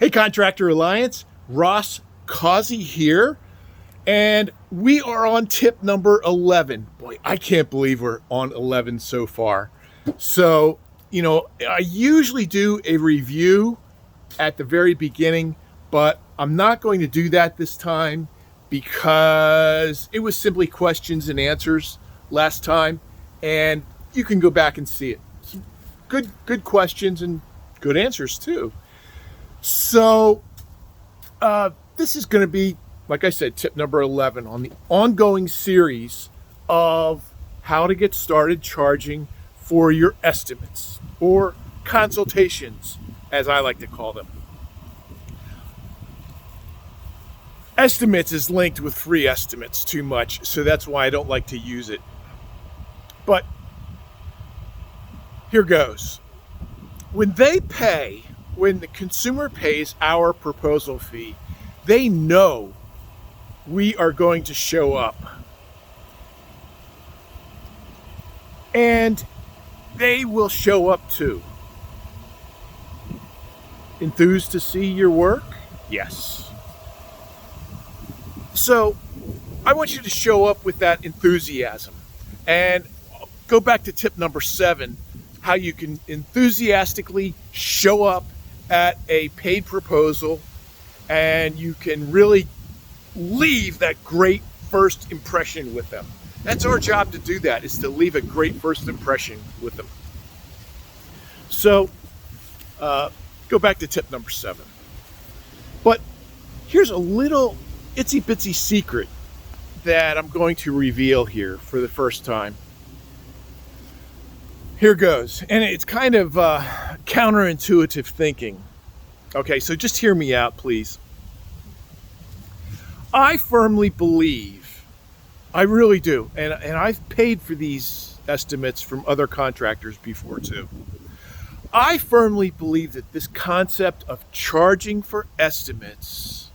Hey, Contractor Alliance, Ross Causey here, and we are on tip number 11. Boy, I can't believe we're on 11 so far. So, I usually do a review at the very beginning, but I'm not going to do that this time because it was simply questions and answers last time, and you can go back and see it. Some good questions and good answers too. So this is going to be, like I said, tip number 11 on the ongoing series of how to get started charging for your estimates or consultations, as I like to call them. Estimates is linked with free estimates too much, so that's why I don't like to use it. But here goes. When the consumer pays our proposal fee, they know we are going to show up. And they will show up too. Enthused to see your work? Yes. So I want you to show up with that enthusiasm. And go back to tip number 7, how you can enthusiastically show up at a paid proposal, and you can really leave that great first impression with them. That's our job to do that, is to leave a great first impression with them. So go back to tip number 7. But here's a little itsy bitsy secret that I'm going to reveal here for the first time. Here goes. And it's kind of counterintuitive thinking. Okay, so just hear me out, please. I firmly believe, I really do, and I've paid for these estimates from other contractors before too. I firmly believe that this concept of charging for estimates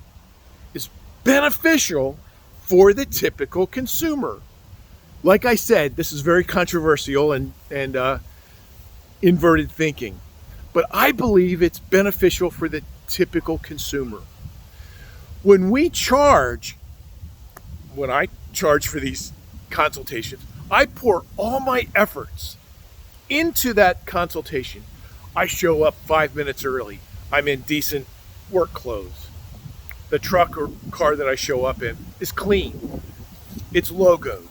is beneficial for the typical consumer. Like I said, this is very controversial and inverted thinking, but I believe it's beneficial for the typical consumer. When I charge for these consultations, I pour all my efforts into that consultation. I show up 5 minutes early. I'm in decent work clothes. The truck or car that I show up in is clean. It's logoed.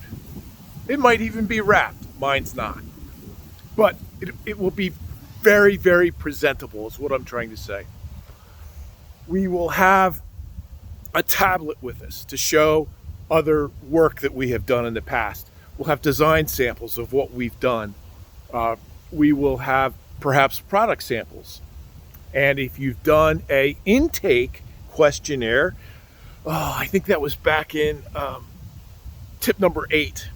It might even be wrapped. Mine's not. But it will be very, very presentable is what I'm trying to say. We will have a tablet with us to show other work that we have done in the past. We'll have design samples of what we've done. We will have perhaps product samples. And if you've done a intake questionnaire, I think that was back in tip number 8.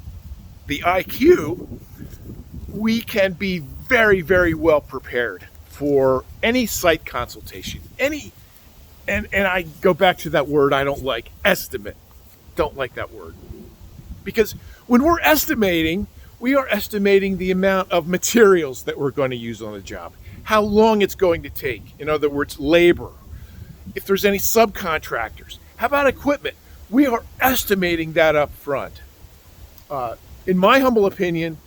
The IQ, we can be very, very well prepared for any site consultation. And I go back to that word I don't like, estimate. Don't like that word. Because when we're estimating, we are estimating the amount of materials that we're going to use on the job, how long it's going to take. In other words, labor. If there's any subcontractors, how about equipment? We are estimating that up front. In my humble opinion,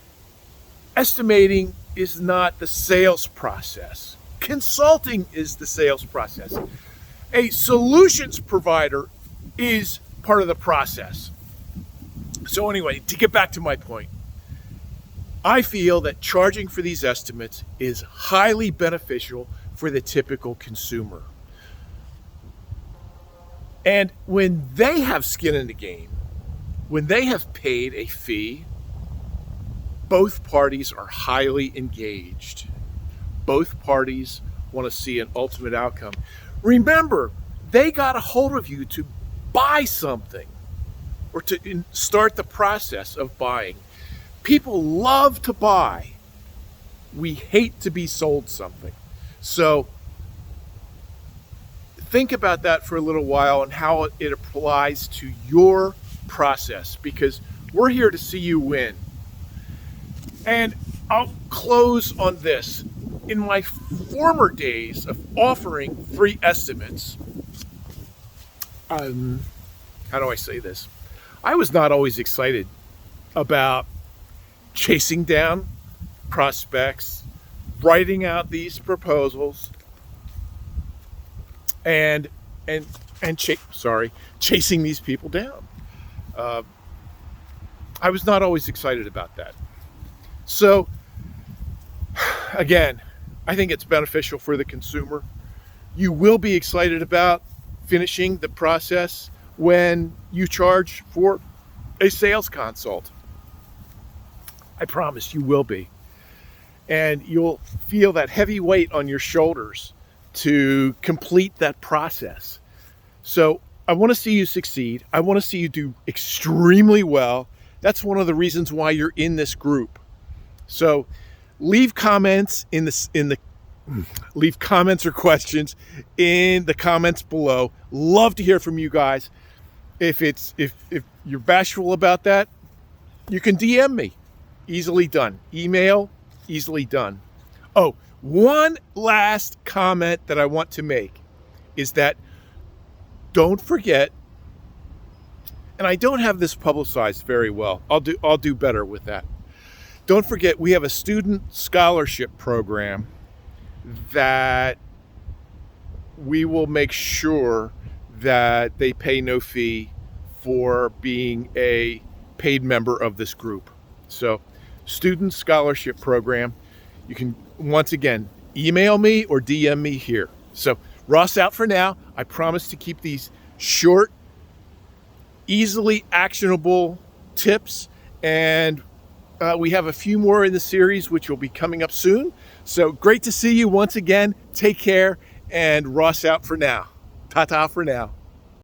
estimating is not the sales process. Consulting is the sales process. A solutions provider is part of the process. So anyway, to get back to my point, I feel that charging for these estimates is highly beneficial for the typical consumer. And when they have skin in the game, when they have paid a fee, both parties are highly engaged. Both parties want to see an ultimate outcome. Remember, they got a hold of you to buy something or to start the process of buying. People love to buy. We hate to be sold something. So think about that for a little while and how it applies to your process, because we're here to see you win. And I'll close on this. in my former days of offering free estimates, how do I say this? I was not always excited about chasing down prospects, writing out these proposals, and chasing these people down. I was not always excited about that. So again, I think it's beneficial for the consumer. You will be excited about finishing the process when you charge for a sales consult. I promise you will be. And you'll feel that heavy weight on your shoulders to complete that process. So I want to see you succeed. I want to see you do extremely well. That's one of the reasons why you're in this group. So leave comments leave comments or questions in the comments below. Love to hear from you guys. If you're bashful about that, you can DM me. Easily done. Email, easily done. Oh, one last comment that I want to make is that don't forget, and I don't have this publicized very well. I'll do better with that. Don't forget, we have a student scholarship program that we will make sure that they pay no fee for being a paid member of this group. So, student scholarship program. You can, once again, email me or DM me here. So, Ross out for now. I promise to keep these short, easily actionable tips, and we have a few more in the series which will be coming up soon. So great to see you once again. Take care, and Ross out for now. Ta-ta for now.